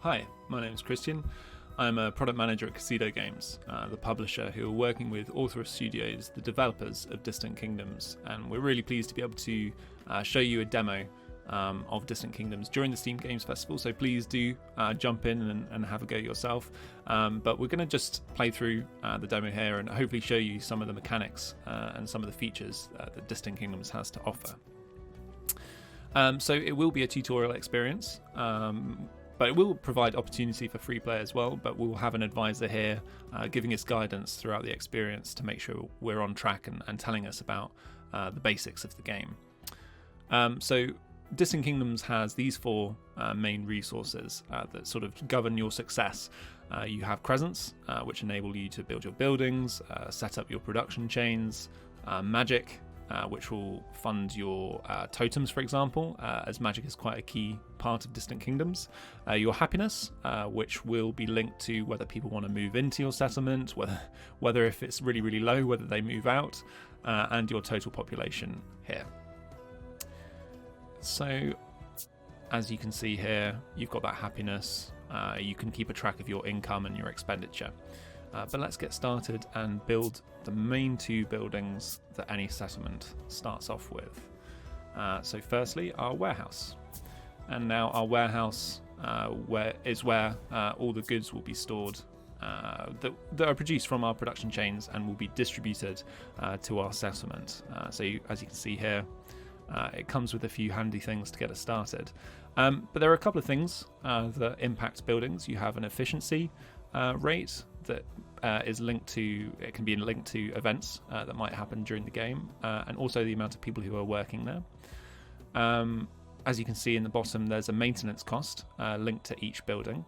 Hi, my name is Christian. I'm a product manager at Kasedo Games, the publisher who are working with Authorus Studios, the developers of Distant Kingdoms, and we're really pleased to be able to show you a demo of Distant Kingdoms during the Steam Games Festival, so please do jump in and have a go yourself. But we're going to just play through the demo here and hopefully show you some of the mechanics and some of the features that Distant Kingdoms has to offer. So it will be a tutorial experience, but it will provide opportunity for free play as well, but we'll have an advisor here giving us guidance throughout the experience to make sure we're on track and telling us about the basics of the game. So Distant Kingdoms has these four main resources that sort of govern your success. You have crescents, which enable you to build your buildings, set up your production chains, magic, which will fund your totems, for example, as magic is quite a key part of Distant Kingdoms. Your happiness, which will be linked to whether people want to move into your settlement, whether if it's really, really low, whether they move out, and your total population here. So, as you can see here, you've got that happiness. You can keep a track of your income and your expenditure. But let's get started and build the main two buildings that any settlement starts off with. So firstly, our warehouse. And now our warehouse is where all the goods will be stored that are produced from our production chains and will be distributed to our settlement. As you can see here, it comes with a few handy things to get us started. But there are a couple of things that impact buildings. You have an efficiency rate that is linked to, it can be linked to events that might happen during the game, and also the amount of people who are working there. As you can see in the bottom, there's a maintenance cost linked to each building.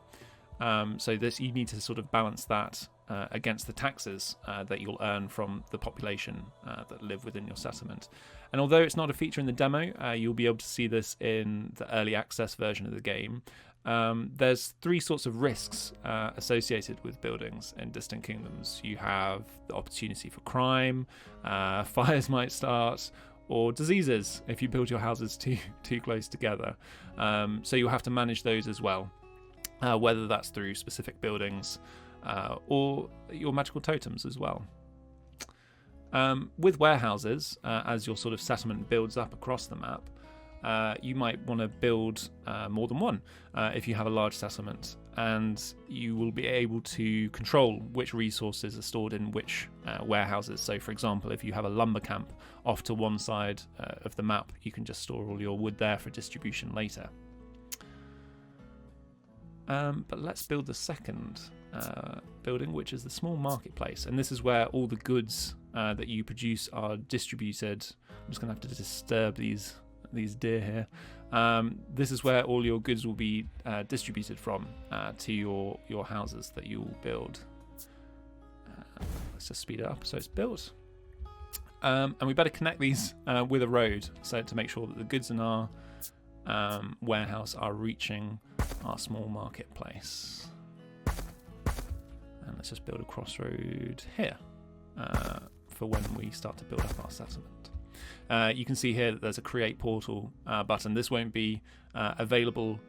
So you need to sort of balance that against the taxes that you'll earn from the population that live within your settlement. And although it's not a feature in the demo, you'll be able to see this in the early access version of the game. There's three sorts of risks associated with buildings in Distant Kingdoms. You have the opportunity for crime, fires might start, or diseases if you build your houses too close together. So you'll have to manage those as well, whether that's through specific buildings or your magical totems as well. With warehouses, as your sort of settlement builds up across the map, you might want to build more than one if you have a large settlement, and you will be able to control which resources are stored in which warehouses. So for example, if you have a lumber camp off to one side of the map, you can just store all your wood there for distribution later. But let's build the second building, which is the small marketplace, and this is where all the goods that you produce are distributed. I'm just going to have to disturb these deer here. This is where all your goods will be distributed from to your houses that you will build. Let's just speed it up so it's built. And we better connect these with a road so to make sure that the goods in our warehouse are reaching our small marketplace. And let's just build a crossroad here for when we start to build up our settlement. You can see here that there's a create portal button. This won't be available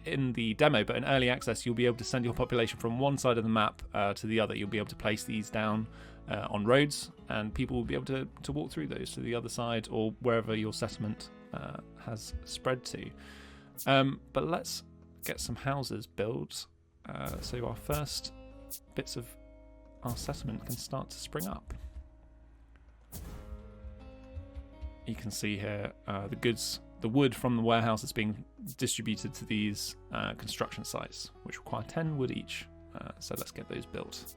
in the demo, but in early access you'll be able to send your population from one side of the map to the other. You'll be able to place these down on roads, and people will be able to walk through those to the other side or wherever your settlement has spread to. But let's get some houses built so our first bits of our settlement can start to spring up. You can see here the wood from the warehouse is being distributed to these construction sites, which require 10 wood each. So let's get those built.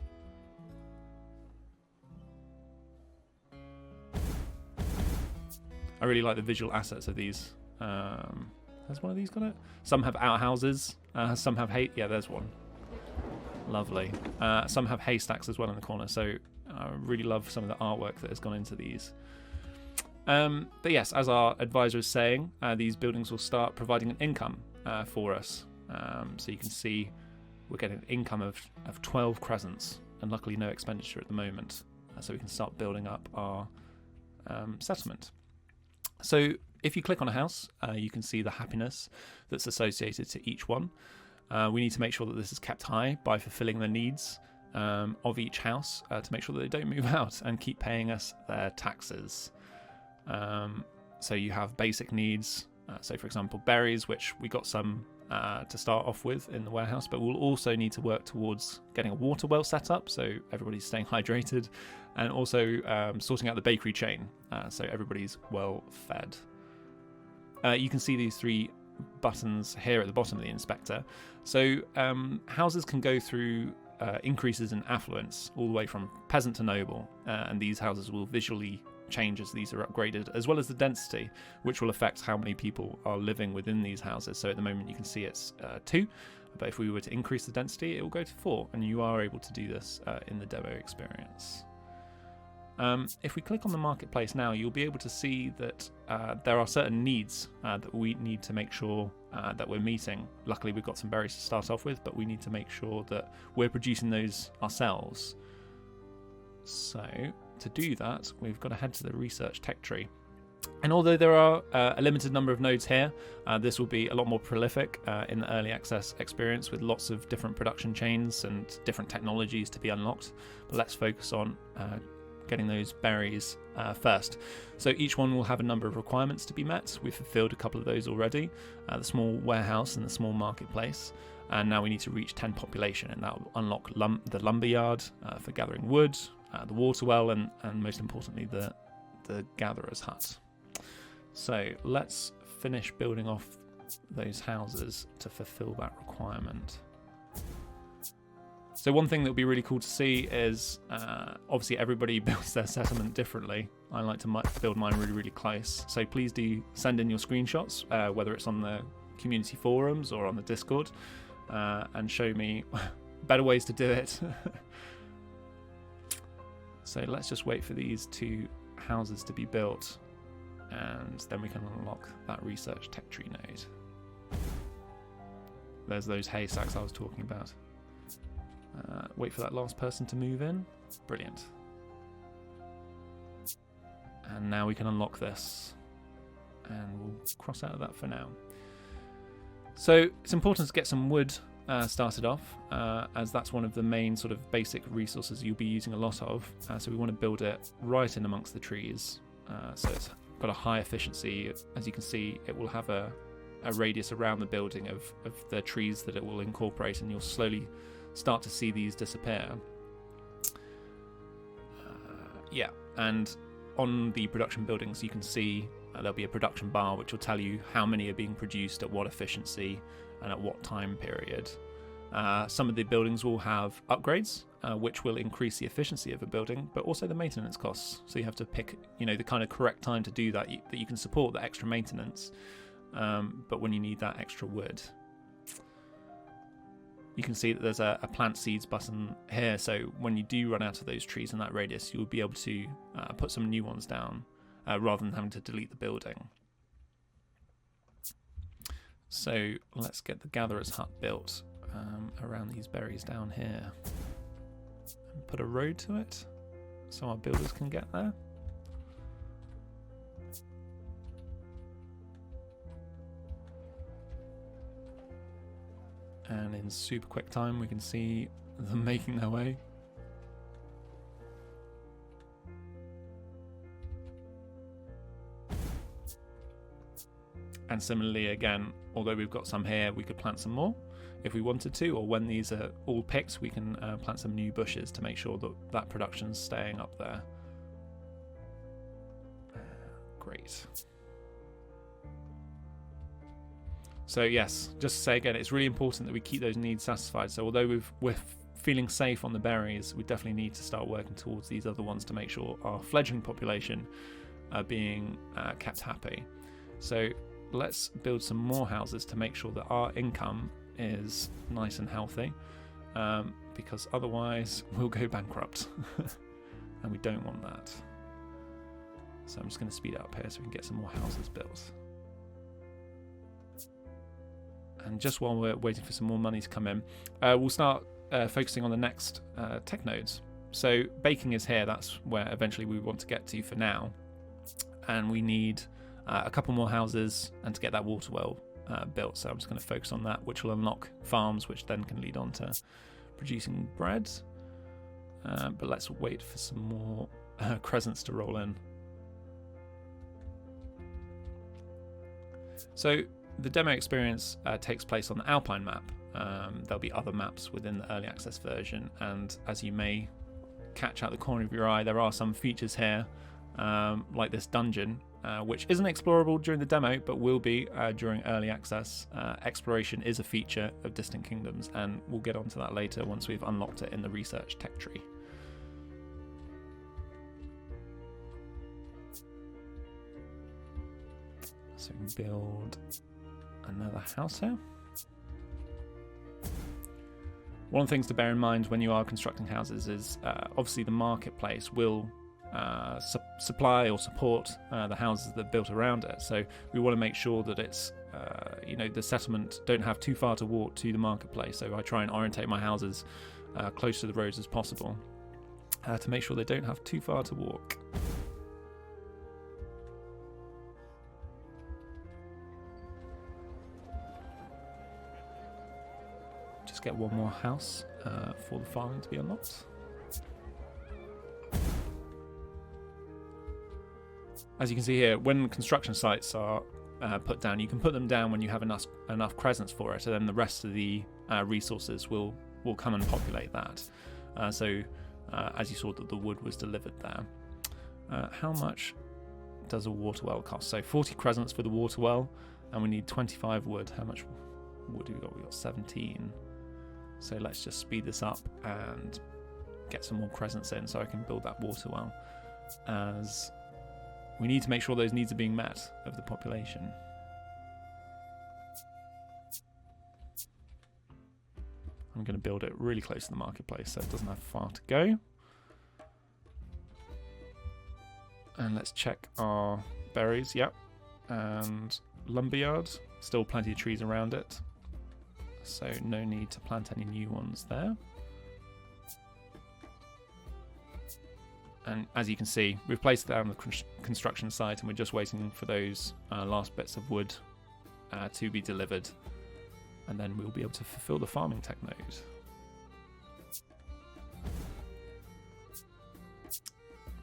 I really like the visual assets of these. Has one of these got it? Some have outhouses, some have yeah, there's one. Lovely. Some have haystacks as well in the corner, so I really love some of the artwork that has gone into these. But yes, as our advisor is saying, these buildings will start providing an income for us. So you can see we're getting an income of 12 crescents, and luckily no expenditure at the moment. So we can start building up our settlement. So if you click on a house, you can see the happiness that's associated to each one. We need to make sure that this is kept high by fulfilling the needs of each house to make sure that they don't move out and keep paying us their taxes. So you have basic needs, so for example berries, which we got some to start off with in the warehouse, but we'll also need to work towards getting a water well set up so everybody's staying hydrated, and also sorting out the bakery chain so everybody's well fed. You can see these 3 buttons here at the bottom of the inspector. So houses can go through increases in affluence all the way from peasant to noble, and these houses will visually change as these are upgraded, as well as the density, which will affect how many people are living within these houses. So at the moment you can see it's 2, but if we were to increase the density it will go to 4, and you are able to do this in the demo experience. If we click on the marketplace now, you'll be able to see that there are certain needs that we need to make sure that we're meeting. Luckily we've got some berries to start off with, but we need to make sure that we're producing those ourselves. So to do that, we've got to head to the research tech tree. And although there are a limited number of nodes here, this will be a lot more prolific in the early access experience, with lots of different production chains and different technologies to be unlocked. But let's focus on getting those berries first. So each one will have a number of requirements to be met. We've fulfilled a couple of those already, the small warehouse and the small marketplace. And now we need to reach 10 population, and that will unlock the lumber yard for gathering wood, the water well, and most importantly the gatherer's hut. So let's finish building off those houses to fulfill that requirement. So one thing that would be really cool to see is obviously everybody builds their settlement differently. I like to build mine really, really close. So please do send in your screenshots, whether it's on the community forums or on the Discord, and show me better ways to do it. So let's just wait for these 2 houses to be built, and then we can unlock that research tech tree node. There's those haystacks I was talking about. Wait for that last person to move in. Brilliant. And now we can unlock this, and we'll cross out of that for now. So it's important to get some wood started off, as that's one of the main sort of basic resources you'll be using a lot of. So we want to build it right in amongst the trees. So it's got a high efficiency. As you can see, it will have a radius around the building of the trees that it will incorporate, and you'll slowly start to see these disappear. And on the production buildings you can see there'll be a production bar which will tell you how many are being produced at what efficiency and at what time period. Some of the buildings will have upgrades which will increase the efficiency of a building, but also the maintenance costs. So you have to pick the kind of correct time to do that, that you can support the extra maintenance, but when you need that extra wood. You can see that there's a plant seeds button here, so when you do run out of those trees in that radius, you'll be able to put some new ones down rather than having to delete the building. So let's get the gatherer's hut built around these berries down here, and put a road to it so our builders can get there. And in super quick time we can see them making their way. And similarly again, although we've got some here, we could plant some more if we wanted to, or when these are all picked we can plant some new bushes to make sure that that production's staying up there. Great. So yes, just to say again, it's really important that we keep those needs satisfied. So although we're feeling safe on the berries, we definitely need to start working towards these other ones to make sure our fledgling population are being kept happy. So let's build some more houses to make sure that our income is nice and healthy, because otherwise we'll go bankrupt and we don't want that. So I'm just going to speed it up here so we can get some more houses built. And just while we're waiting for some more money to come in, we'll start focusing on the next tech nodes. So baking is here, that's where eventually we want to get to for now. And we need a couple more houses and to get that water well built, so I'm just going to focus on that, which will unlock farms, which then can lead on to producing bread. But let's wait for some more crescents to roll in. So the demo experience takes place on the Alpine map. There'll be other maps within the early access version, and as you may catch out the corner of your eye, there are some features here, like this dungeon, which isn't explorable during the demo, but will be during early access. Exploration is a feature of Distant Kingdoms, and we'll get onto that later once we've unlocked it in the research tech tree. So we can build another house here. One of the things to bear in mind when you are constructing houses is obviously the marketplace will supply or support the houses that are built around it. So we want to make sure that it's, the settlement don't have too far to walk to the marketplace. So I try and orientate my houses close to the roads as possible to make sure they don't have too far to walk. Get one more house for the farming to be unlocked. As you can see here, when construction sites are put down, you can put them down when you have enough crescents for it, and then the rest of the resources will come and populate that. As you saw, that the wood was delivered there. How much does a water well cost? So 40 crescents for the water well, and we need 25 wood. How much wood do we got? We got 17. So let's just speed this up and get some more crescents in so I can build that water well, as we need to make sure those needs are being met of the population. I'm going to build it really close to the marketplace so it doesn't have far to go. And let's check our berries, yep, and lumberyard, still plenty of trees around it. So no need to plant any new ones there. And as you can see, we've placed down the construction site and we're just waiting for those last bits of wood to be delivered, and then we'll be able to fulfill the farming tech node.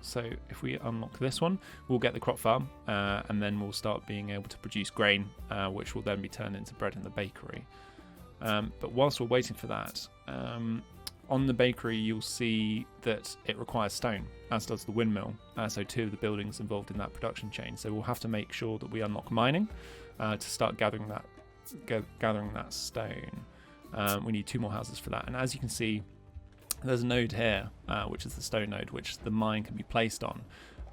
So if we unlock this one, we'll get the crop farm, and then we'll start being able to produce grain, which will then be turned into bread in the bakery. But whilst we're waiting for that, on the bakery you'll see that it requires stone, as does the windmill, so two of the buildings involved in that production chain. So we'll have to make sure that we unlock mining to start gathering that stone. We need 2 more houses for that, and as you can see, there's a node here, which is the stone node, which the mine can be placed on,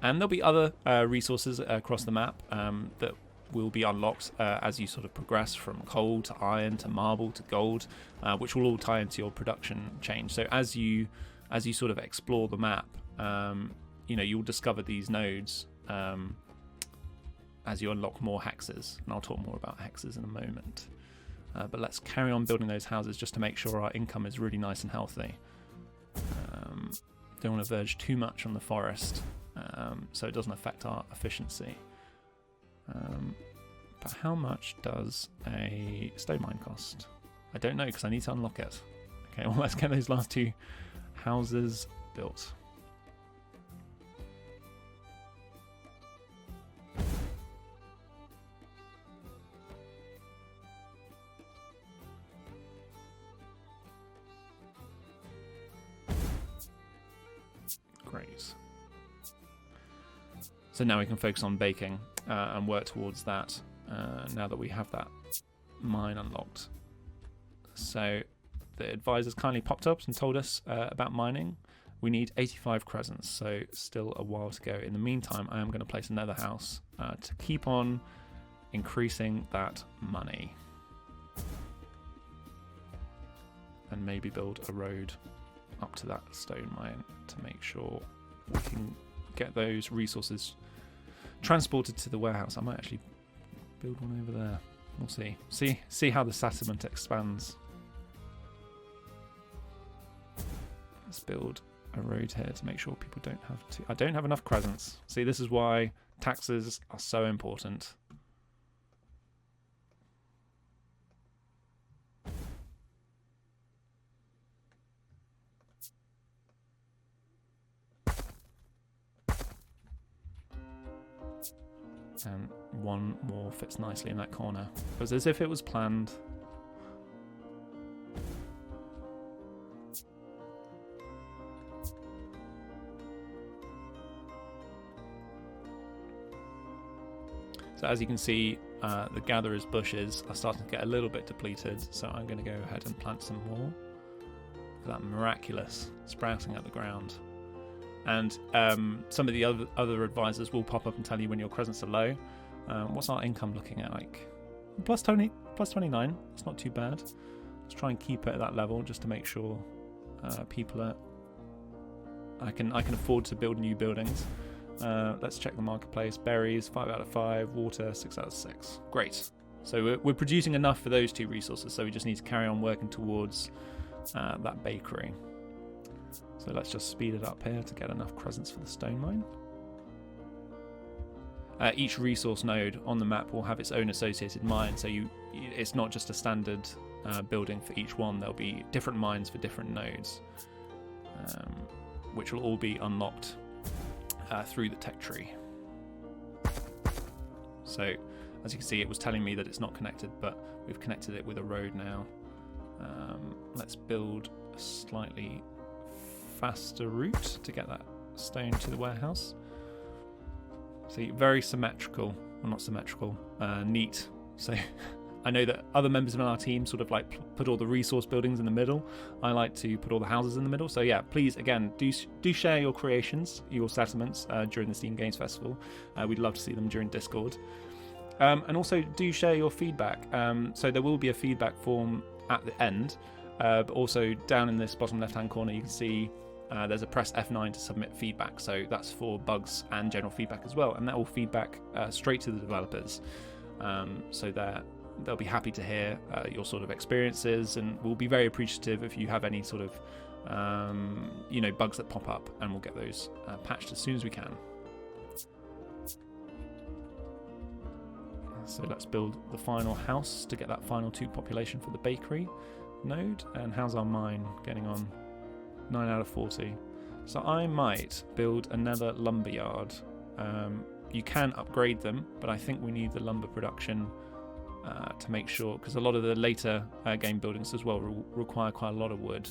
and there'll be other resources across the map that will be unlocked as you sort of progress from coal to iron to marble to gold, which will all tie into your production chain. So as you sort of explore the map, you'll discover these nodes as you unlock more hexes, and I'll talk more about hexes in a moment. But let's carry on building those houses just to make sure our income is really nice and healthy. Don't want to verge too much on the forest, so it doesn't affect our efficiency. But how much does a stone mine cost? I don't know, because I need to unlock it. Okay, well, let's get those last 2 houses built. Great. So now we can focus on baking and work towards that now that we have that mine unlocked. So the advisors kindly popped up and told us about mining. We need 85 crescents, so still a while to go. In the meantime, I am going to place another house to keep on increasing that money. And maybe build a road up to that stone mine to make sure we can get those resources transported to the warehouse. I might actually build one over there. We'll see. See how the settlement expands. Let's build a road here to make sure people don't have to. I don't have enough crescents. See, this is why taxes are so important. And one more fits nicely in that corner. It was as if it was planned. So as you can see, the gatherer's bushes are starting to get a little bit depleted, so I'm going to go ahead and plant some more. Look at that miraculous sprouting out the ground. And some of the other advisors will pop up and tell you when your crescents are low. What's our income looking at like? Plus 20, plus 29. It's not too bad. Let's try and keep it at that level just to make sure people are. I can afford to build new buildings. Let's check the marketplace. Berries 5 out of 5. Water 6 out of 6. Great. So we're producing enough for those 2 resources. So we just need to carry on working towards that bakery. So let's just speed it up here to get enough crescents for the stone mine. Each resource node on the map will have its own associated mine, so it's not just a standard building for each one. There'll be different mines for different nodes, which will all be unlocked through the tech tree. So as you can see, it was telling me that it's not connected, but we've connected it with a road now. Let's build a slightly faster route to get that stone to the warehouse. See, very symmetrical, well not symmetrical, neat. So I know that other members of our team sort of like put all the resource buildings in the middle. I like to put all the houses in the middle. So yeah, please again do share your creations, your settlements during the Steam Games Festival. We'd love to see them during Discord. And also do share your feedback. So there will be a feedback form at the end, but also down in this bottom left hand corner you can see there's a press F9 to submit feedback, so that's for bugs and general feedback as well, and that will feedback straight to the developers, so they'll be happy to hear your sort of experiences, and we'll be very appreciative if you have any sort of bugs that pop up, and we'll get those patched as soon as we can. So let's build the final house to get that final 2 population for the bakery node. And how's our mine getting on? 9 out of 40. So I might build another lumber yard. You can upgrade them, but I think we need the lumber production to make sure, because a lot of the later game buildings as well require quite a lot of wood.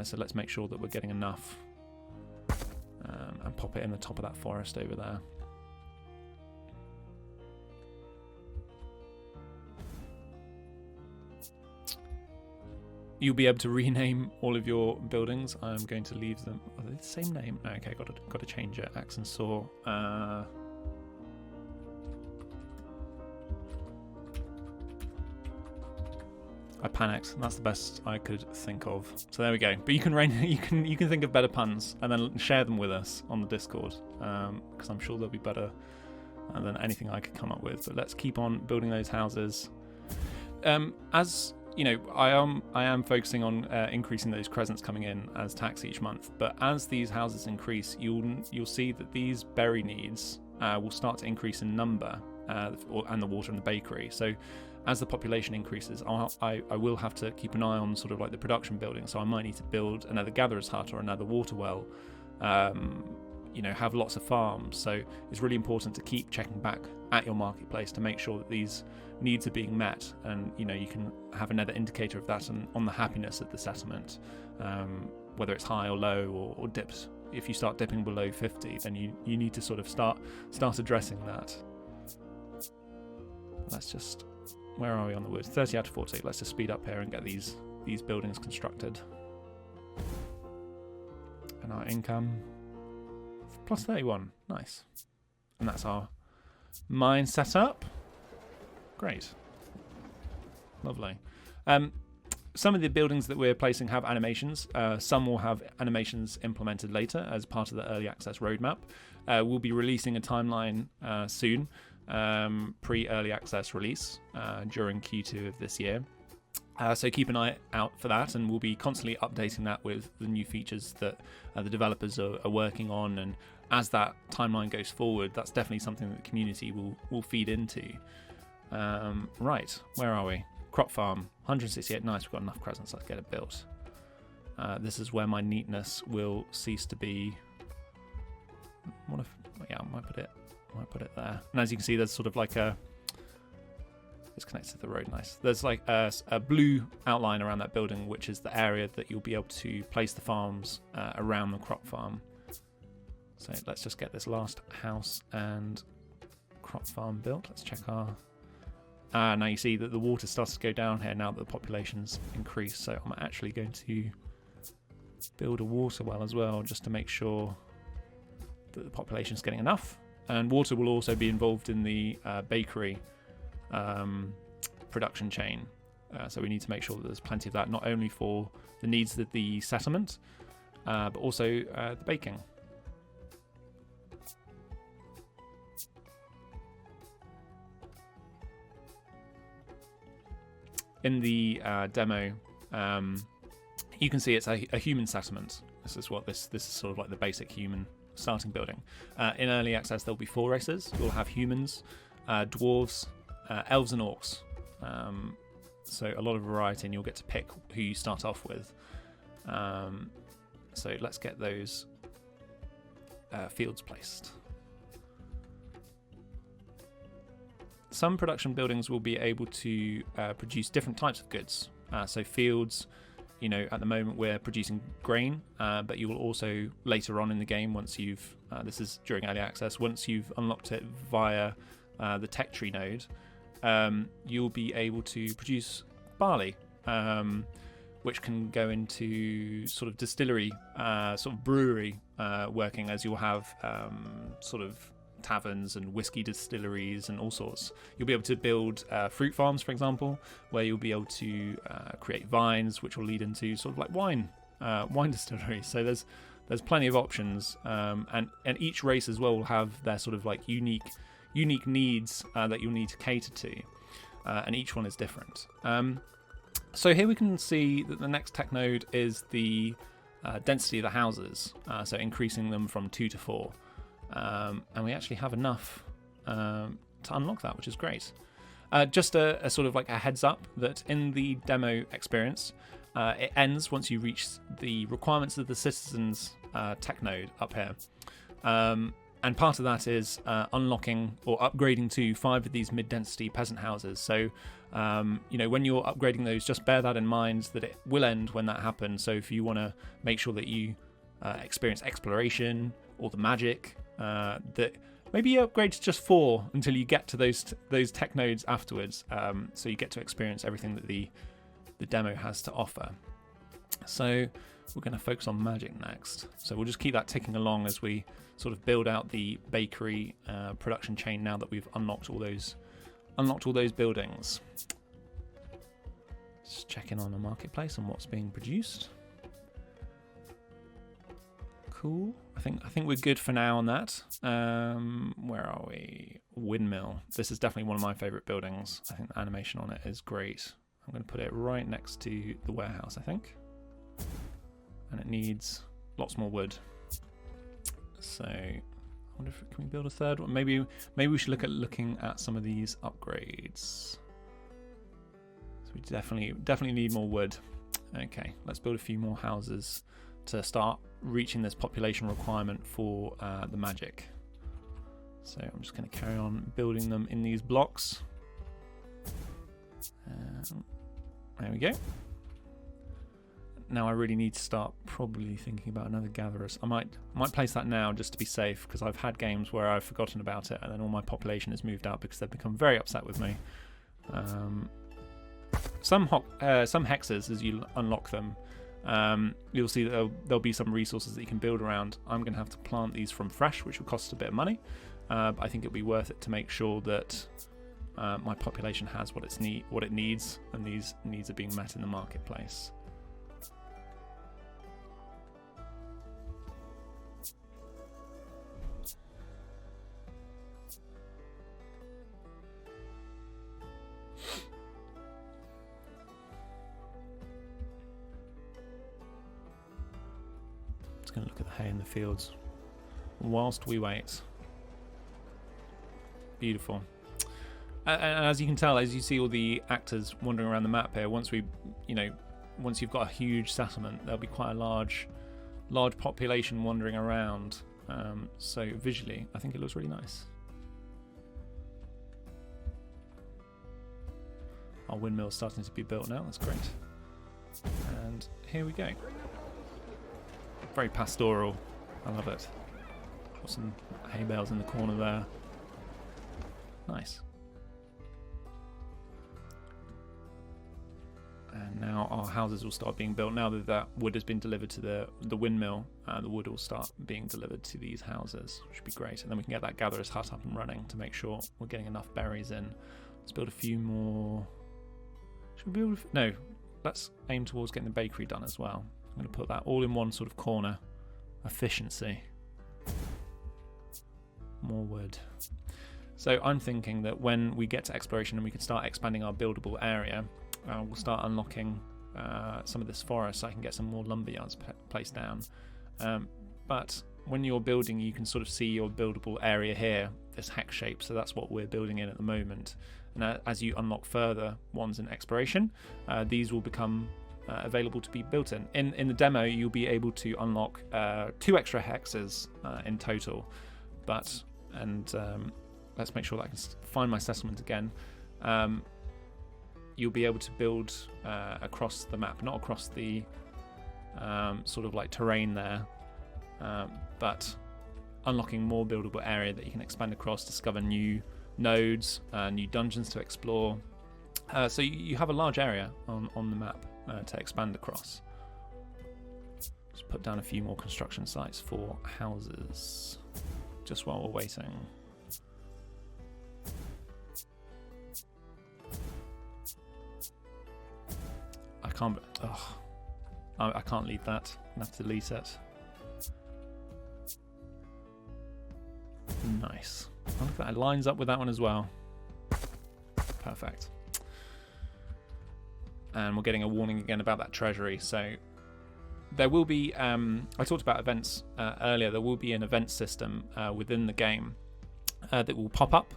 So let's make sure that we're getting enough and pop it in the top of that forest over there. You'll be able to rename all of your buildings. I'm going to leave them. Are they the same name? No, okay, got to change it. Axe and saw. I panicked. That's the best I could think of. So there we go. But you can think of better puns and then share them with us on the Discord, because I'm sure they'll be better than anything I could come up with. But let's keep on building those houses. As you know, I am focusing on increasing those crescents coming in as tax each month. But as these houses increase, you'll see that these berry needs will start to increase in number, and the water and the bakery. So as the population increases, I will have to keep an eye on sort of like the production building. So I might need to build another gatherer's hut or another water well. Have lots of farms. So it's really important to keep checking back at your marketplace to make sure that these needs are being met, and you can have another indicator of that on the happiness of the settlement, whether it's high or low or dips. If you start dipping below 50, then you need to sort of start addressing that. Let's just, where are we on the wood? 30 out of 40. Let's just speed up here and get these buildings constructed. And our income plus 31. Nice. And that's our mine set up. Great. Lovely. Some of the buildings that we're placing have animations. Some will have animations implemented later as part of the early access roadmap. We'll be releasing a timeline soon, pre-early access release during Q2 of this year. So keep an eye out for that, and we'll be constantly updating that with the new features that the developers are working on. And as that timeline goes forward, that's definitely something that the community will feed into. Right, where are we? Crop farm, 168. Nice, we've got enough crescents. Let's get it built. This is where my neatness will cease to be. I might put it I might put it there. And as you can see, there's sort of like a... It's connected to the road, nice. There's like a blue outline around that building, which is the area that you'll be able to place the farms around the crop farm. So let's just get this last house and crop farm built. Let's check our... now you see that the water starts to go down here now that the population's increased. So I'm actually going to build a water well as well, just to make sure that the population's getting enough. And water will also be involved in the bakery production chain. So we need to make sure that there's plenty of that, not only for the needs of the settlement, but also the baking. In the demo, you can see it's a human settlement. This is sort of like the basic human starting building. In early access, there'll be 4 races. You'll have humans, dwarves, elves, and orcs. So a lot of variety, and you'll get to pick who you start off with. So let's get those fields placed. Some production buildings will be able to produce different types of goods. So fields, at the moment we're producing grain, but you will also later on in the game, once you've, this is during early access, once you've unlocked it via the tech tree node, you'll be able to produce barley, which can go into sort of distillery, sort of brewery working, as you'll have sort of taverns and whiskey distilleries and all sorts. You'll be able to build fruit farms, for example, where you'll be able to create vines, which will lead into sort of like wine distilleries. So there's plenty of options, and each race as well will have their sort of like unique needs that you'll need to cater to, and each one is different. So here we can see that the next tech node is the density of the houses, so increasing them from 2 to 4. And we actually have enough to unlock that, which is great. Just a sort of like a heads up that in the demo experience, it ends once you reach the requirements of the citizens tech node up here. And part of that is unlocking or upgrading to 5 of these mid-density peasant houses. So, when you're upgrading those, just bear that in mind, that it will end when that happens. So if you want to make sure that you experience exploration or the magic, that maybe you upgrade to just 4 until you get to those tech nodes afterwards, so you get to experience everything that the demo has to offer. So we're going to focus on magic next. So we'll just keep that ticking along as we sort of build out the bakery production chain now that we've unlocked all those buildings. Just check in on the marketplace and what's being produced. Cool. I think we're good for now on that. Where are we? Windmill. This is definitely one of my favourite buildings. I think the animation on it is great. I'm going to put it right next to the warehouse, I think. And it needs lots more wood. So I wonder if can we build a third one? Maybe we should looking at some of these upgrades. So we definitely need more wood. Okay, let's build a few more houses to start reaching this population requirement for the magic. So I'm just going to carry on building them in these blocks. There we go. Now I really need to start probably thinking about another gatherers. I might place that now just to be safe, because I've had games where I've forgotten about it and then all my population has moved out because they've become very upset with me. Some hexes, as you unlock them, you'll see that there'll be some resources that you can build around. I'm going to have to plant these from fresh, which will cost a bit of money, but I think it'll be worth it to make sure that my population has what it needs, and these needs are being met in the marketplace. Just going to look at the hay in the fields whilst we wait. Beautiful. And as you can tell, as you see all the actors wandering around the map here, once you've got a huge settlement, there'll be quite a large population wandering around. So visually, I think it looks really nice. Our windmill's starting to be built now. That's great. And here we go. Very pastoral. I love it. Got some hay bales in the corner there. Nice. And now our houses will start being built. Now that that wood has been delivered to the windmill, the wood will start being delivered to these houses, which would be great. And then we can get that gatherer's hut up and running to make sure we're getting enough berries in. Let's build a few more. Should we build? No, let's aim towards getting the bakery done as well. I'm going to put that all in one sort of corner. Efficiency. More wood. So I'm thinking that when we get to exploration and we can start expanding our buildable area, we'll start unlocking some of this forest so I can get some more lumber yards placed down. But when you're building, you can sort of see your buildable area here, this hex shape, so that's what we're building in at the moment. And as you unlock further ones in exploration, these will become available to be built in. In the demo, you'll be able to unlock 2 extra hexes in total. Let's make sure that I can find my settlement again. You'll be able to build across the map, not across the sort of like terrain there, but unlocking more buildable area that you can expand across, discover new nodes, new dungeons to explore. So you have a large area on the map to expand across. Just put down a few more construction sites for houses, just while we're waiting. I can't leave that. I have to delete it. Nice. Oh, look at that. It lines up with that one as well. Perfect. And we're getting a warning again about that treasury. So there will be, I talked about events earlier, there will be an event system within the game that will pop up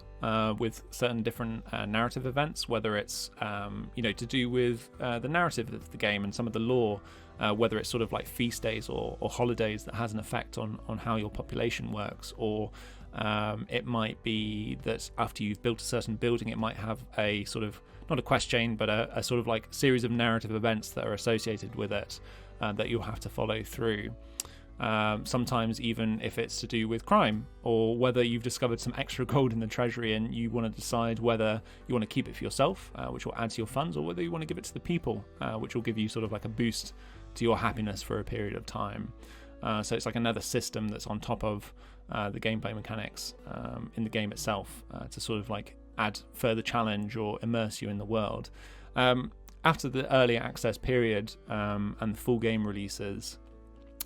with certain different narrative events, whether it's to do with the narrative of the game and some of the lore, whether it's sort of like feast days or holidays that has an effect on how your population works, or it might be that after you've built a certain building, it might have a sort of, not a quest chain, but a sort of like series of narrative events that are associated with it that you'll have to follow through. Sometimes even if it's to do with crime, or whether you've discovered some extra gold in the treasury and you want to decide whether you want to keep it for yourself, which will add to your funds, or whether you want to give it to the people, which will give you sort of like a boost to your happiness for a period of time. So it's like another system that's on top of the gameplay mechanics in the game itself to sort of like add further challenge or immerse you in the world. After the early access period and the full game releases,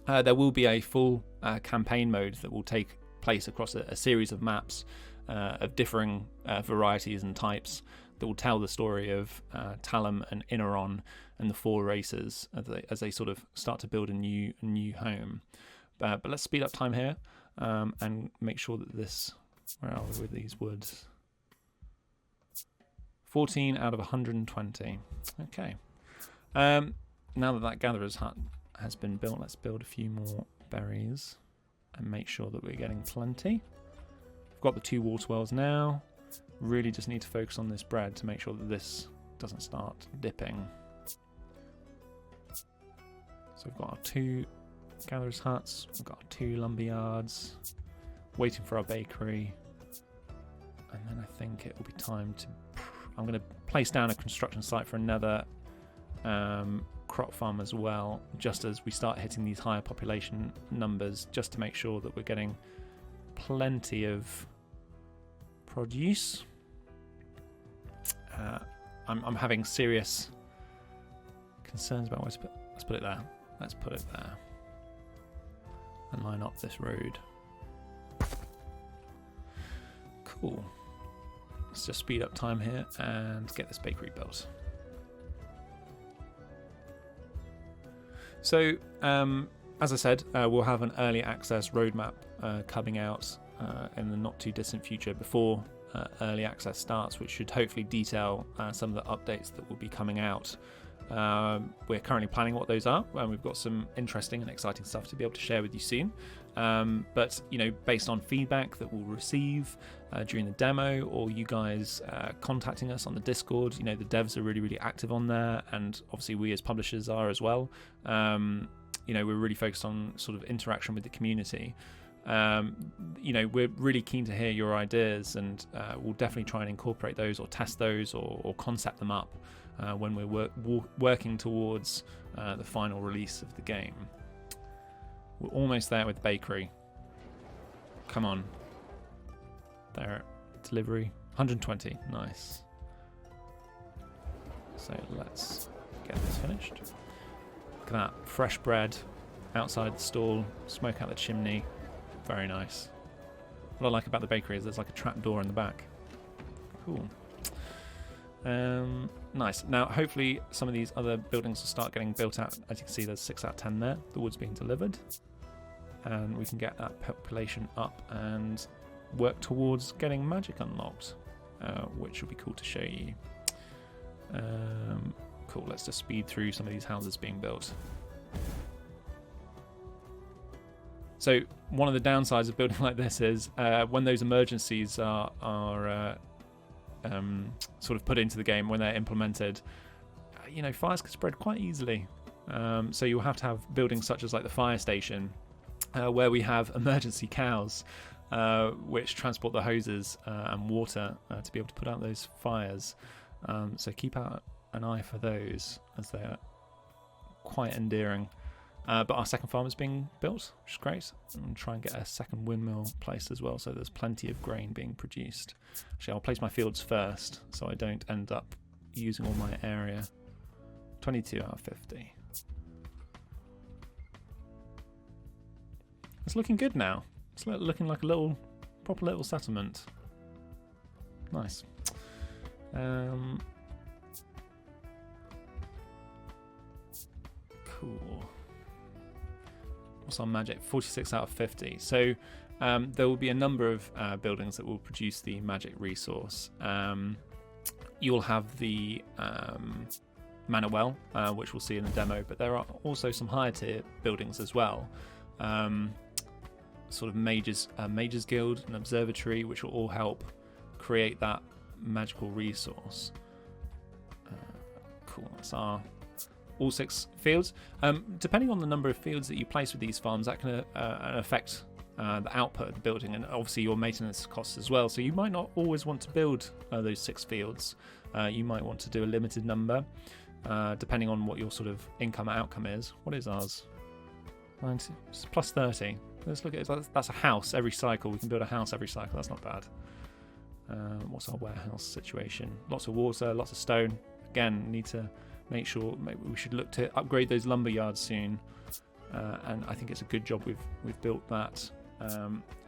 there will be a full campaign mode that will take place across a series of maps of differing varieties and types that will tell the story of Talum and Inaron and the 4 races as they sort of start to build a new home. But let's speed up time here and make sure that this... Where are we with these woods? 14 out of 120. Okay. Now that gatherer's hut has been built, let's build a few more berries and make sure that we're getting plenty. We've got the 2 water wells now. Really just need to focus on this bread to make sure that this doesn't start dipping. So we've got our 2 gatherer's huts, we've got our 2 lumber yards, waiting for our bakery, and then I think it will be time to... I'm going to place down a construction site for another crop farm as well, just as we start hitting these higher population numbers, just to make sure that we're getting plenty of produce. I'm having serious concerns about where to put... Let's put it there. Let's put it there. And line up this road. Cool. Let's just speed up time here and get this bakery built. So, as I said, we'll have an early access roadmap coming out in the not too distant future before early access starts, which should hopefully detail some of the updates that will be coming out. We're currently planning what those are, and we've got some interesting and exciting stuff to be able to share with you soon. But based on feedback that we'll receive during the demo, or you guys contacting us on the Discord, the devs are really, really active on there, and obviously we as publishers are as well. We're really focused on sort of interaction with the community. We're really keen to hear your ideas, and we'll definitely try and incorporate those or test those or concept them up when we're working towards the final release of the game. We're almost there with bakery. Come on. There. Delivery. 120. Nice. So let's get this finished. Look at that. Fresh bread outside the stall. Smoke out the chimney. Very nice. What I like about the bakery is there's like a trap door in the back. Cool. Nice. Now, hopefully some of these other buildings will start getting built out. As you can see, there's 6 out of 10 there. The wood's being delivered. And we can get that population up and work towards getting magic unlocked, which will be cool to show you. Cool, let's just speed through some of these houses being built. So one of the downsides of building like this is when those emergencies are sort of put into the game, when they're implemented, fires can spread quite easily. So you'll have to have buildings such as like the fire station, where we have emergency cows, which transport the hoses and water to be able to put out those fires. So keep out an eye for those, as they're quite endearing. But our second farm is being built, which is great. I'm going to try and get a second windmill placed as well, so there's plenty of grain being produced. Actually, I'll place my fields first, so I don't end up using all my area. 22 out of 50. It's looking good now. It's looking like a proper little settlement. Nice. Cool. What's our magic? 46 out of 50. So there will be a number of buildings that will produce the magic resource. You'll have the Manor Well, which we'll see in the demo, but there are also some higher tier buildings as well. Sort of Mages Guild and Observatory, which will all help create that magical resource. Cool, that's our all 6 fields. Depending on the number of fields that you place with these farms, that can affect the output of the building, and obviously your maintenance costs as well. So you might not always want to build those 6 fields. You might want to do a limited number, depending on what your sort of income outcome is. What is ours? 90, it's plus 30. Let's look at it. That's a house every cycle. We can build a house every cycle. That's not bad. What's our warehouse situation? Lots of water, lots of stone. Again, need to make sure. Maybe we should look to upgrade those lumber yards soon. And I think it's a good job we've built that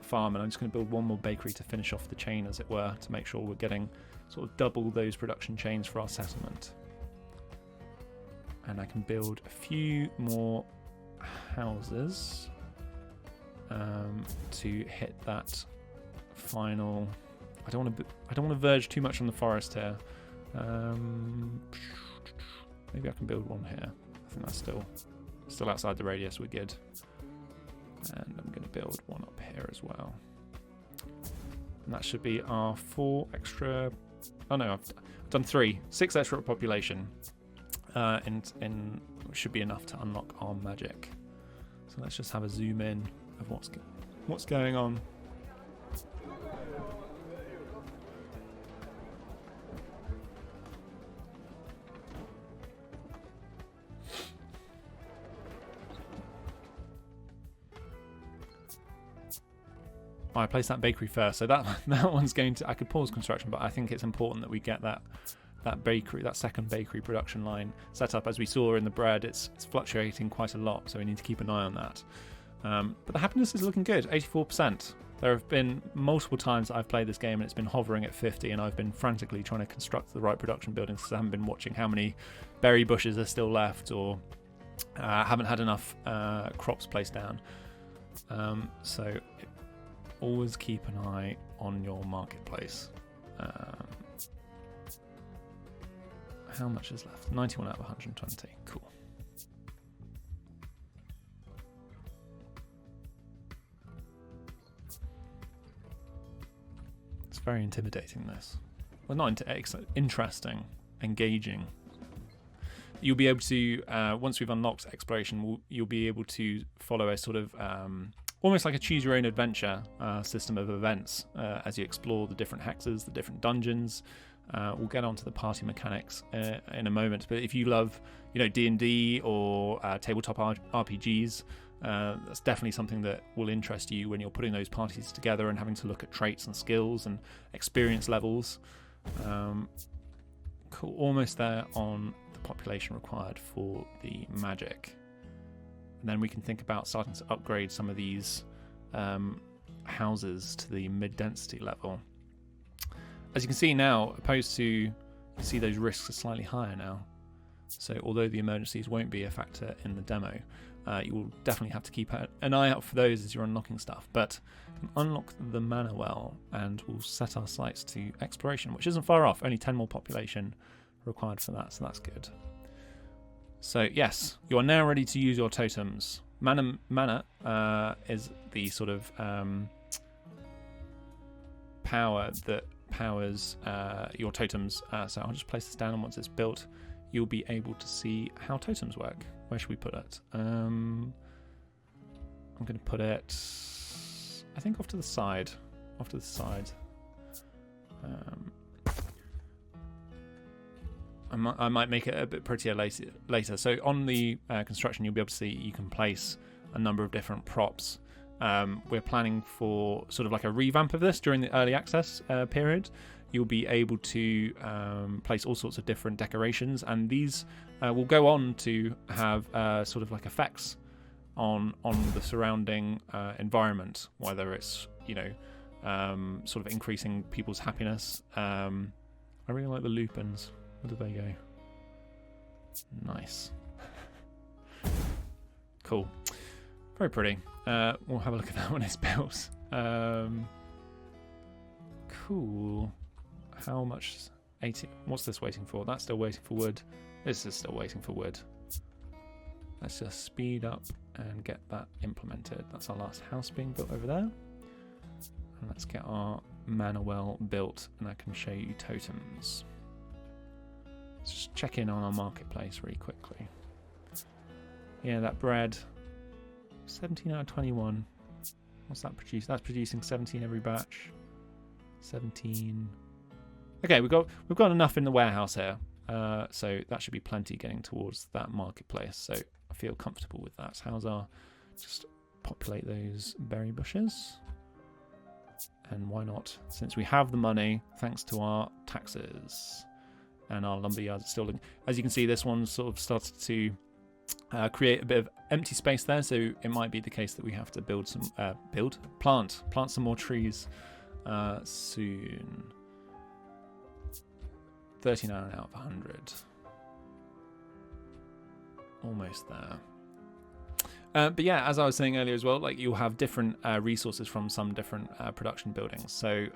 farm. And I'm just going to build one more bakery to finish off the chain, as it were, to make sure we're getting sort of double those production chains for our settlement. And I can build a few more houses to hit that final. I don't want to verge too much on the forest here. Maybe I can build one here. I think that's still outside the radius. We're good. And I'm going to build one up here as well. And that should be our 4 extra. Oh no, I've done 6 extra population. And should be enough to unlock our magic. So let's just have a zoom in of what's going on. I placed that bakery first, so that one's going to. I could pause construction, but I think it's important that we get that bakery, that second bakery production line set up. As we saw in the bread, it's fluctuating quite a lot, so we need to keep an eye on that. But the happiness is looking good, 84%. There have been multiple times that I've played this game and it's been hovering at 50, and I've been frantically trying to construct the right production buildings because I haven't been watching how many berry bushes are still left, or haven't had enough crops placed down. So always keep an eye on your marketplace. How much is left? 91 out of 120. Cool. very intimidating, this. Well, not interesting, engaging. You'll be able to, once we've unlocked exploration, you'll be able to follow a sort of almost like a choose your own adventure system of events as you explore the different hexes, the different dungeons. We'll get onto the party mechanics in a moment, but if you love, D&D or tabletop RPGs, that's definitely something that will interest you when you're putting those parties together and having to look at traits and skills and experience levels. Cool, almost there on the population required for the magic. And then we can think about starting to upgrade some of these houses to the mid-density level. As you can see now, opposed to, you see those risks are slightly higher now. So although the emergencies won't be a factor in the demo, you will definitely have to keep an eye out for those as you're unlocking stuff. But you can unlock the manor well, and we'll set our sights to exploration, which isn't far off. Only 10 more population required for that, so that's good. So yes, you are now ready to use your totems. Mana is the sort of power that powers your totems. So I'll just place this down, and once it's built, you'll be able to see how totems work. Where should we put it? I'm going to put it, I think, off to the side. Off to the side. I might make it a bit prettier later. So on the construction, you'll be able to see you can place a number of different props. We're planning for sort of like a revamp of this during the early access period. You'll be able to place all sorts of different decorations, and these will go on to have sort of like effects on the surrounding environment, whether it's sort of increasing people's happiness. I really like the lupins. Where do they go? Nice. Cool. Very pretty. We'll have a look at that when it's built. Cool. How much? 80. What's this waiting for? That's still waiting for wood. This is still waiting for wood. Let's just speed up and get that implemented. That's our last house being built over there. And let's get our manor well built, and I can show you totems. Let's just check in on our marketplace really quickly. Yeah, that bread. 17 out of 21. What's that produce? That's producing 17 every batch. 17. Okay, we've got enough in the warehouse here, so that should be plenty getting towards that marketplace. So I feel comfortable with that. How's our? Just populate those berry bushes, and why not? Since we have the money, thanks to our taxes, and our lumberyards are still looking. As you can see, this one sort of started to create a bit of empty space there. So it might be the case that we have to plant some more trees soon. 39 out of 100. Almost there. But yeah, as I was saying earlier as well, like you'll have different resources from some different production buildings. So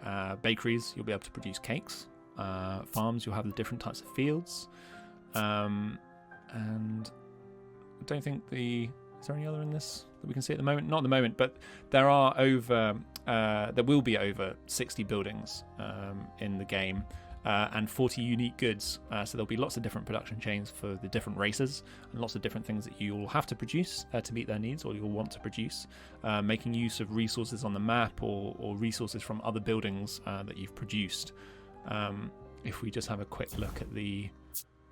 bakeries, you'll be able to produce cakes. Farms, you'll have the different types of fields. And I don't think is there any other in this that we can see at the moment? Not at the moment, but there will be over 60 buildings in the game. And 40 unique goods. So there'll be lots of different production chains for the different races, and lots of different things that you'll have to produce to meet their needs, or you'll want to produce, making use of resources on the map or resources from other buildings that you've produced. If we just have a quick look at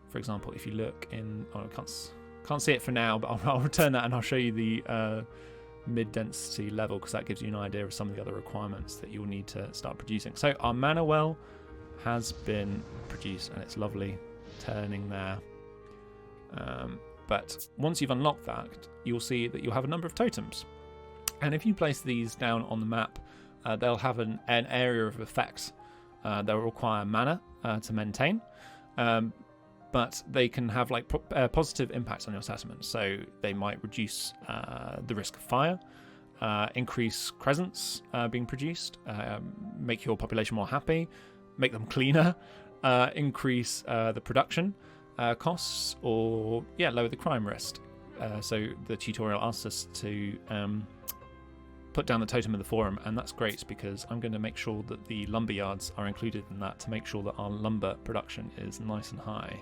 for example, if you look in, I can't see it for now, but I'll return that and I'll show you the mid-density level, because that gives you an idea of some of the other requirements that you'll need to start producing. So our manor well has been produced, and it's lovely turning there. But once you've unlocked that, you'll see that you'll have a number of totems. And if you place these down on the map, they'll have an area of effect. They'll require mana to maintain. But they can have like positive impacts on your settlement. So they might reduce the risk of fire, increase crescents being produced, make your population more happy, make them cleaner, increase the production costs, or lower the crime risk. So the tutorial asks us to put down the totem of the forum, and that's great because I'm going to make sure that the lumber yards are included in that to make sure that our lumber production is nice and high,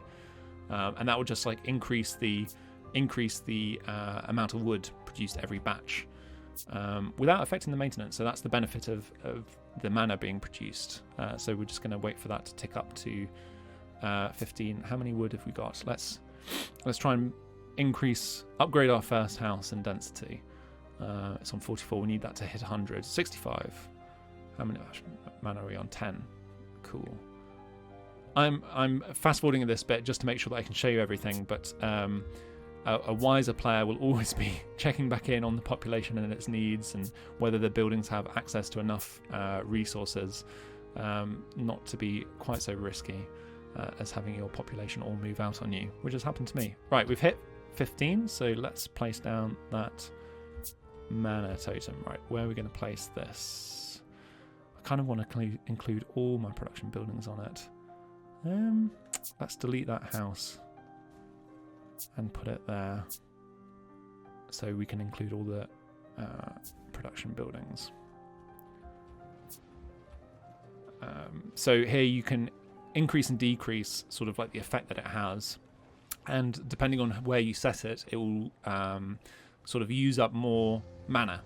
and that will just like increase the amount of wood produced every batch without affecting the maintenance. So that's the benefit of the mana being produced. So we're just going to wait for that to tick up to 15. How many wood have we got? Let's try and upgrade our first house in density. It's on 44. We need that to hit 100. 65. How many mana are we on? 10. Cool. I'm fast forwarding this bit just to make sure that I can show you everything, but a wiser player will always be checking back in on the population and its needs and whether the buildings have access to enough resources, not to be quite so risky as having your population all move out on you, which has happened to me. Right, we've hit 15, so let's place down that mana totem. Right, where are we going to place this? I kind of want to include all my production buildings on it. Let's delete that house and put it there so we can include all the production buildings. So here you can increase and decrease sort of like the effect that it has, and depending on where you set it, it will sort of use up more mana,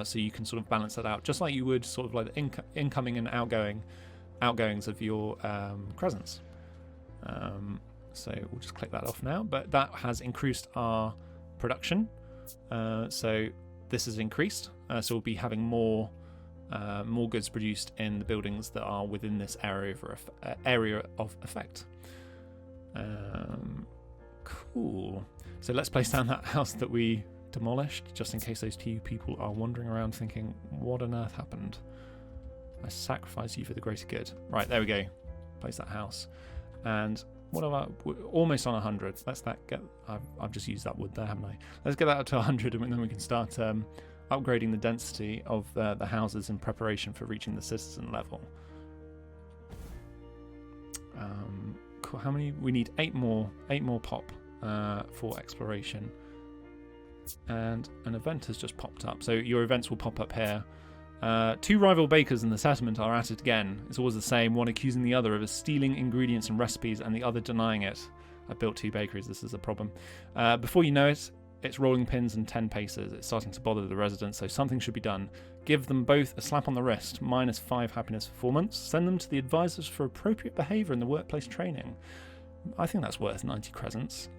so you can sort of balance that out just like you would sort of like the incoming and outgoings of your crescents. So we'll just click that off now, but that has increased our production. So this has increased, so we'll be having more goods produced in the buildings that are within this area of effect. Cool. So let's place down that house that we demolished, just in case those two people are wandering around thinking, what on earth happened? I sacrifice you for the greater good. Right, there we go. Place that house. And what about, we're almost on 100. Let's get, I've just used that wood there, haven't I? Let's get that up to 100, and then we can start upgrading the density of the houses in preparation for reaching the citizen level. Cool. How many? We need 8 more pop for exploration. And an event has just popped up. So your events will pop up here. 2 rival bakers in the settlement are at it again. It's always the same, one accusing the other of stealing ingredients and recipes and the other denying it. I built 2 bakeries, this is a problem. Before you know it, it's rolling pins and 10 paces. It's starting to bother the residents, so something should be done. Give them both a slap on the wrist, -5 happiness for 4 months. Send them to the advisors for appropriate behaviour in the workplace training. I think that's worth 90 crescents.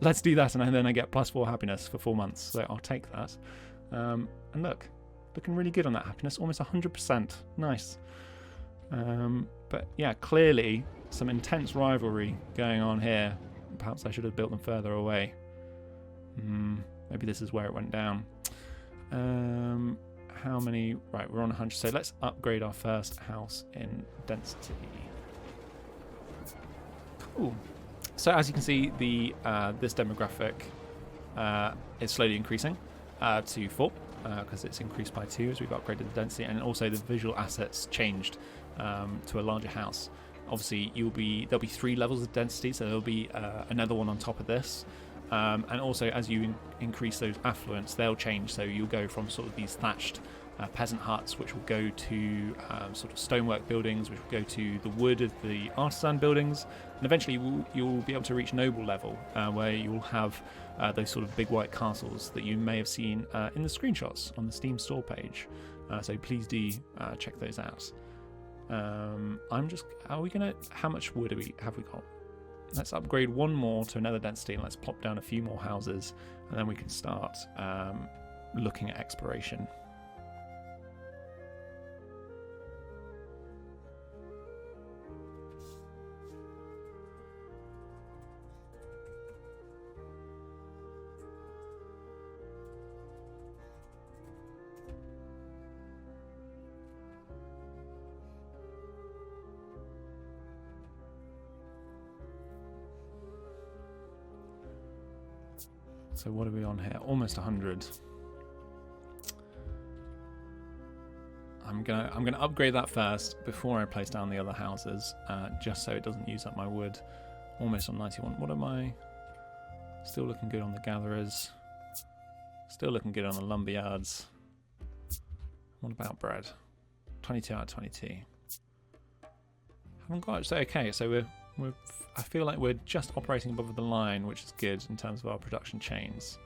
Let's do that, and then I get +4 happiness for 4 months, so I'll take that. And look, looking really good on that happiness, almost 100%. Nice. But yeah, clearly some intense rivalry going on here. Perhaps I should have built them further away. Maybe this is where it went down. How many? Right, we're on 100, so let's upgrade our first house in density. Cool. So as you can see, the this demographic is slowly increasing to 4 because it's increased by 2 as we've upgraded the density, and also the visual assets changed to a larger house. Obviously, there'll be 3 levels of density, so there'll be another one on top of this. And also, as you increase those affluents, they'll change. So you'll go from sort of these thatched peasant huts, which will go to sort of stonework buildings, which will go to the wood of the artisan buildings, and eventually you'll be able to reach noble level, where you'll have those sort of big white castles that you may have seen in the screenshots on the Steam store page. So please do check those out. How much wood have we got? Let's upgrade 1 more to another density, and let's plop down a few more houses, and then we can start looking at exploration. So what are we on here? Almost 100. I'm gonna upgrade that first before I place down the other houses, just so it doesn't use up my wood. Almost on 91. What am I? Still looking good on the gatherers. Still looking good on the lumberyards. What about bread? 22 out of 22. Haven't got it. So okay, so I feel like we're just operating above the line, which is good in terms of our production chains.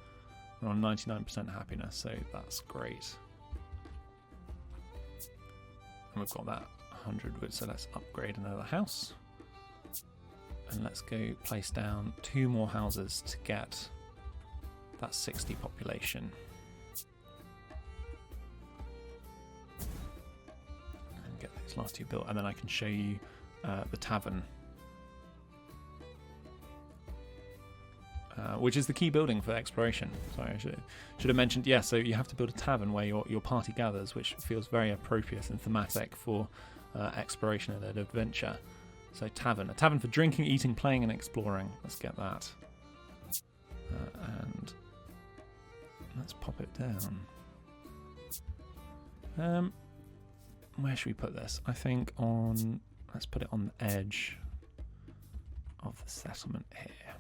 We're on 99% happiness, so that's great. And we've got that 100 wood, so let's upgrade another house. And let's go place down 2 more houses to get that 60 population. And get these last 2 built, and then I can show you the tavern. Which is the key building for exploration. Sorry, I should have mentioned, yeah, so you have to build a tavern where your party gathers, which feels very appropriate and thematic for exploration and adventure. So tavern, a tavern for drinking, eating, playing and exploring. Let's get that. And let's pop it down. Where should we put this? I think let's put it on the edge of the settlement here.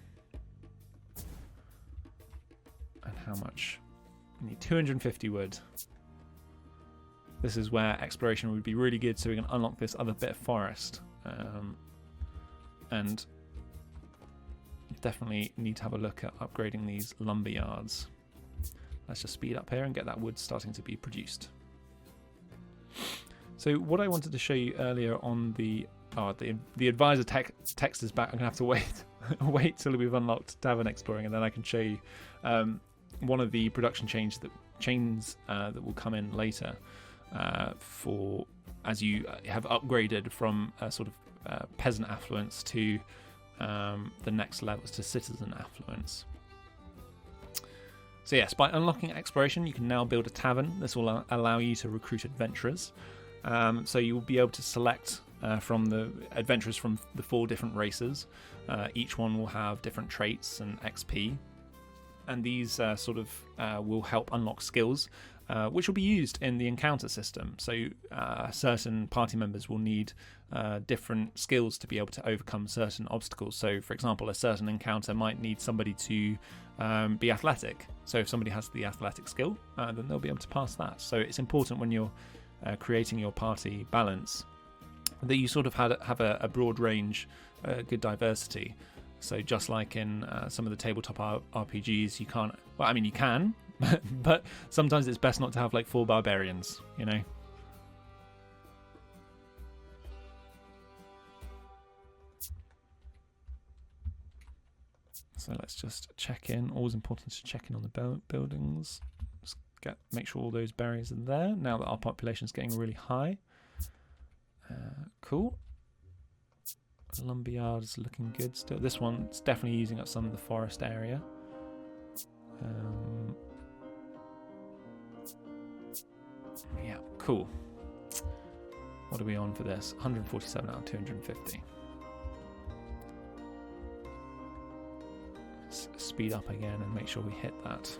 And how much? We need 250 wood. This is where exploration would be really good, so we can unlock this other bit of forest. And definitely need to have a look at upgrading these lumber yards. Let's just speed up here and get that wood starting to be produced. So what I wanted to show you earlier on the advisor text is back. I'm gonna have to wait till we've unlocked Tavern Exploring, and then I can show you one of the production chains that will come in later for as you have upgraded from a sort of peasant affluence to the next levels to citizen affluence. So yes, by unlocking exploration, you can now build a tavern. This will allow you to recruit adventurers. So you will be able to select from the adventurers from the 4 different races. Each one will have different traits and XP. And these will help unlock skills, which will be used in the encounter system. So certain party members will need different skills to be able to overcome certain obstacles. So, for example, a certain encounter might need somebody to be athletic. So if somebody has the athletic skill, then they'll be able to pass that. So it's important when you're creating your party balance that you sort of have a broad range, good diversity. So just like in some of the tabletop RPGs, you can't... Well, I mean, you can, but sometimes it's best not to have like 4 barbarians, you know? So let's just check in. Always important to check in on the buildings. Just make sure all those berries are there now that our population is getting really high. Cool. Lumberyard is looking good still. This one's definitely using up some of the forest area. Yeah, cool. What are we on for this? 147 out of 250. Let's speed up again and make sure we hit that.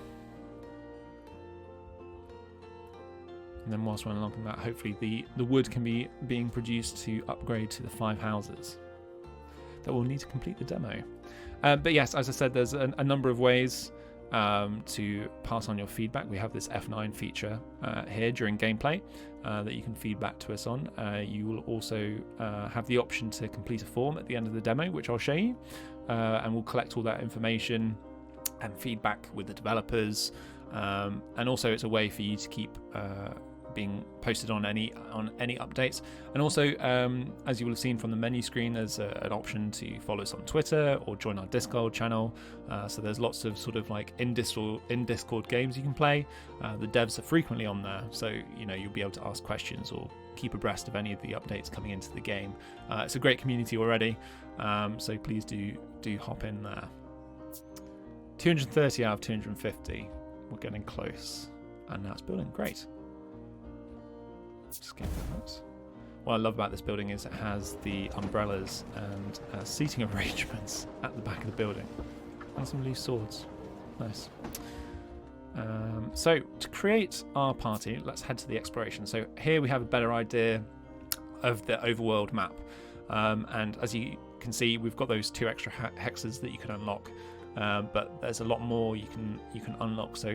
And then whilst we're unlocking that, hopefully the wood can be being produced to upgrade to the 5 houses that we'll need to complete the demo. But yes, as I said, there's a number of ways to pass on your feedback. We have this F9 feature here during gameplay that you can feedback to us on. You will also have the option to complete a form at the end of the demo, which I'll show you, and we'll collect all that information and feedback with the developers. And also it's a way for you to keep being posted on any updates. And also, as you will have seen from the menu screen, there's an option to follow us on Twitter or join our Discord channel. So there's lots of sort of like in Discord games you can play. The devs are frequently on there, so you know you'll be able to ask questions or keep abreast of any of the updates coming into the game. It's a great community already, so please do hop in there. 230 out of 250. We're getting close, and now it's building. Great. Just get that. What I love about this building is it has the umbrellas and seating arrangements at the back of the building, and some loose swords. Nice. So to create our party, let's head to the exploration. So here we have a better idea of the overworld map, and as you can see, we've got those 2 extra hexes that you can unlock. But there's a lot more you can unlock. So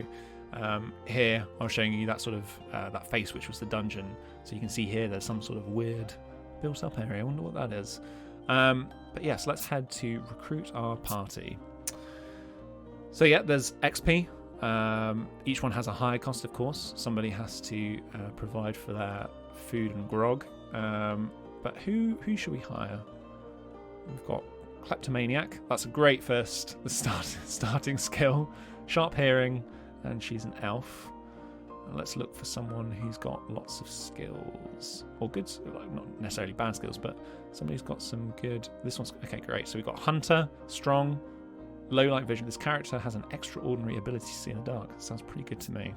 Here I was showing you that sort of that face, which was the dungeon. So you can see here there's some sort of weird built up area. I wonder what that is. But yes, let's head to recruit our party. So yeah, there's XP. Each one has a higher cost, of course. Somebody has to provide for their food and grog. But who should we hire? We've got Kleptomaniac. That's a great first starting skill. Sharp hearing, and she's an elf. And let's look for someone who's got lots of skills, or good, like not necessarily bad skills, but somebody who's got some good. This one's okay, great. So we've got Hunter, strong, low light vision. This character has an extraordinary ability to see in the dark. That sounds pretty good to me.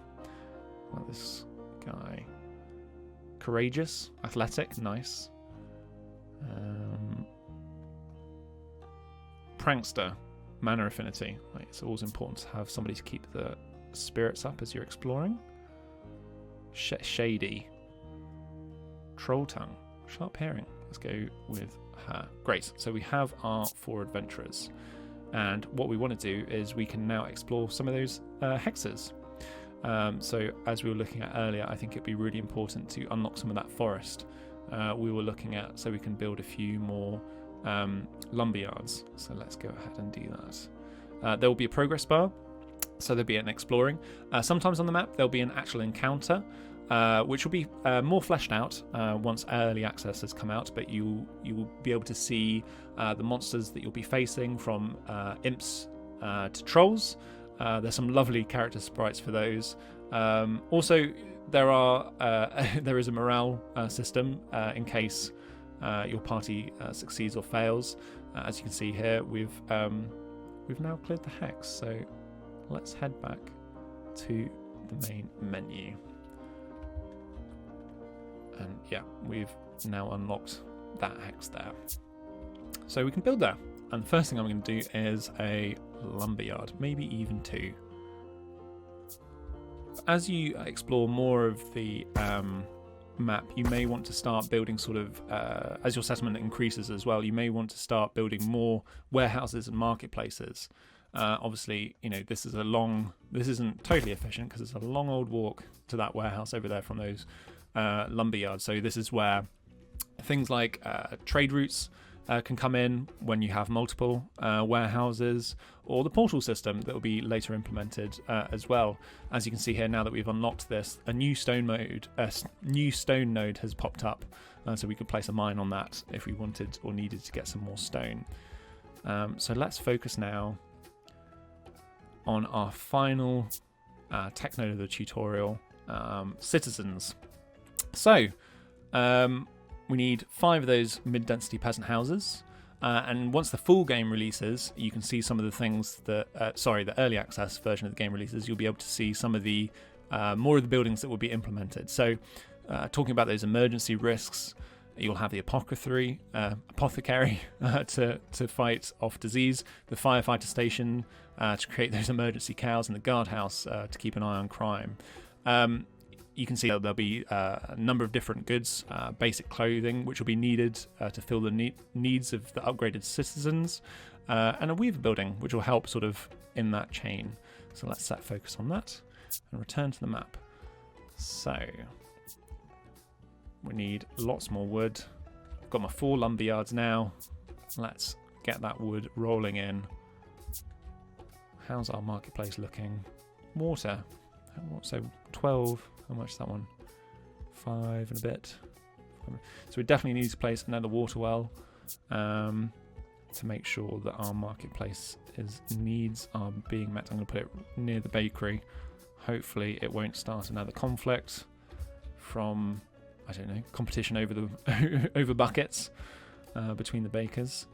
Well, this guy, courageous, athletic, nice. Prankster, mana affinity. Like, it's always important to have somebody to keep the spirits up as you're exploring. Shady, troll tongue, sharp hearing. Let's go with her. Great. So we have our 4 adventurers, and what we want to do is we can now explore some of those hexes. So as we were looking at earlier, I think it'd be really important to unlock some of that forest. We were looking at so we can build a few more lumberyards. So let's go ahead and do that. There will be a progress bar, so there'll be an exploring. Sometimes on the map there'll be an actual encounter, which will be more fleshed out once early access has come out, but you will be able to see the monsters that you'll be facing, from imps to trolls. There's some lovely character sprites for those. Also, there is a morale system in case your party succeeds or fails. As you can see here, we've now cleared the hex, so let's head back to the main menu. And yeah, we've now unlocked that hex there, so we can build there. And the first thing I'm going to do is a lumberyard, maybe even 2. As you explore more of the map, you may want to start building sort of, as your settlement increases as well, you may want to start building more warehouses and marketplaces. Obviously, you know, this isn't totally efficient because it's a long old walk to that warehouse over there from those lumberyards. So this is where things like trade routes can come in when you have multiple warehouses, or the portal system that will be later implemented as well. As you can see here, now that we've unlocked this, a new stone node has popped up, so we could place a mine on that if we wanted or needed to get some more stone. So let's focus now on our final tech node of the tutorial, citizens. So we need 5 of those mid-density peasant houses, and once the full game releases, you can see some of the things that the early access version of the game releases, you'll be able to see some of the more of the buildings that will be implemented. So talking about those emergency risks, you'll have the apothecary to fight off disease, the firefighter station to create those emergency cows, and the guardhouse to keep an eye on crime. You can see that there'll be a number of different goods, basic clothing, which will be needed to fill the needs of the upgraded citizens, and a weaver building, which will help sort of in that chain. So let's set focus on that and return to the map. So we need lots more wood. I've got my 4 lumberyards now. Let's get that wood rolling in. How's our marketplace looking? Water. So 12. How much is that one? 5 and a bit. So we definitely need to place another water well to make sure that our marketplace needs are being met. I'm going to put it near the bakery. Hopefully it won't start another conflict from, I don't know, competition over the over buckets between the bakers.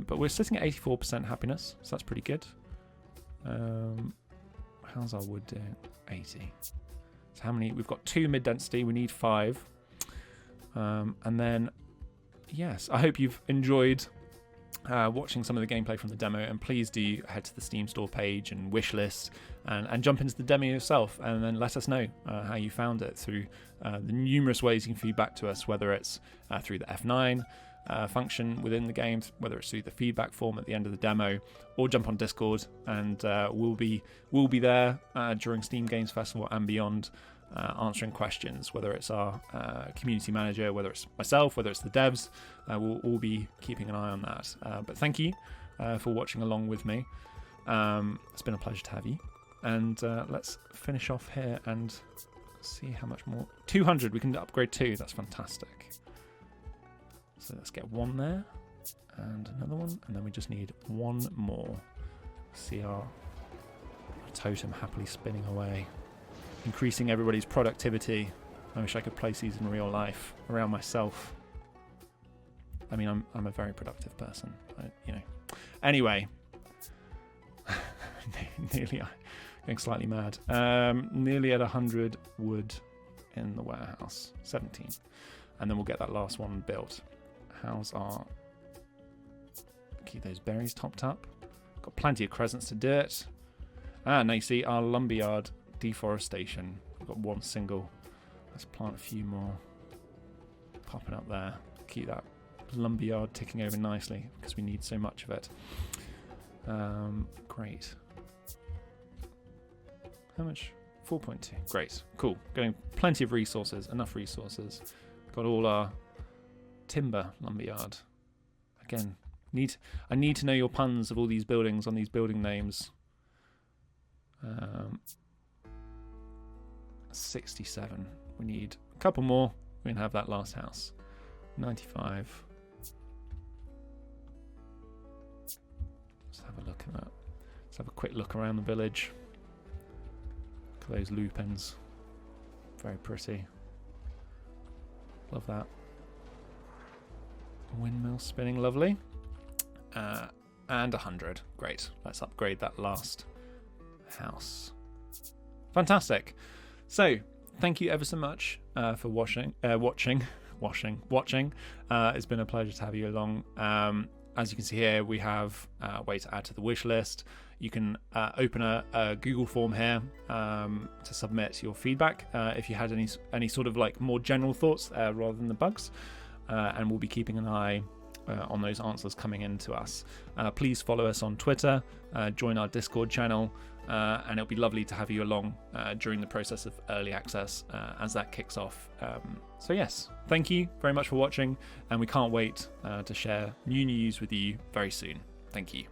But we're sitting at 84% happiness, so that's pretty good. How's our wood doing? 80. So how many? We've got 2 mid-density. We need 5. And then, yes, I hope you've enjoyed watching some of the gameplay from the demo. And please do head to the Steam store page and wishlist and jump into the demo yourself. And then let us know how you found it through the numerous ways you can feedback to us, whether it's through the F9, function within the game, whether it's through the feedback form at the end of the demo, or jump on Discord, and we'll be there during Steam Games Festival and beyond, answering questions, whether it's our community manager, whether it's myself, whether it's the devs. We'll all be keeping an eye on that. But thank you for watching along with me. It's been a pleasure to have you. And let's finish off here and see how much more. 200, we can upgrade 2. That's fantastic. So let's get 1 there and another one, and then we just need 1 more. See our totem happily spinning away, increasing everybody's productivity. I wish I could place these in real life around myself. I mean, I'm a very productive person, you know. Anyway, nearly going slightly mad. Nearly at 100 wood in the warehouse. 17, and then we'll get that last one built. How's our... Keep those berries topped up. Got plenty of crescents to do it. And now you see our lumberyard deforestation. We've got 1 single. Let's plant a few more. Popping up there. Keep that lumberyard ticking over nicely because we need so much of it. Great. How much? 4.2. Great. Cool. Getting plenty of resources. Enough resources. Got all our timber lumberyard. Again, I need to know your puns of all these buildings on these building names. 67. We need a couple more. We can have that last house. 95. Let's have a look at that. Let's have a quick look around the village. Look at those lupins. Very pretty. Love that. Windmill spinning, lovely. And 100. Great. Let's upgrade that last house. Fantastic. So, thank you ever so much for watching. It's been a pleasure to have you along. As you can see here, we have a way to add to the wish list. You can open a Google form here to submit your feedback if you had any sort of like more general thoughts rather than the bugs. And we'll be keeping an eye on those answers coming in to us. Please follow us on Twitter, join our Discord channel, and it'll be lovely to have you along during the process of early access as that kicks off. So yes, thank you very much for watching, and we can't wait to share new news with you very soon. Thank you.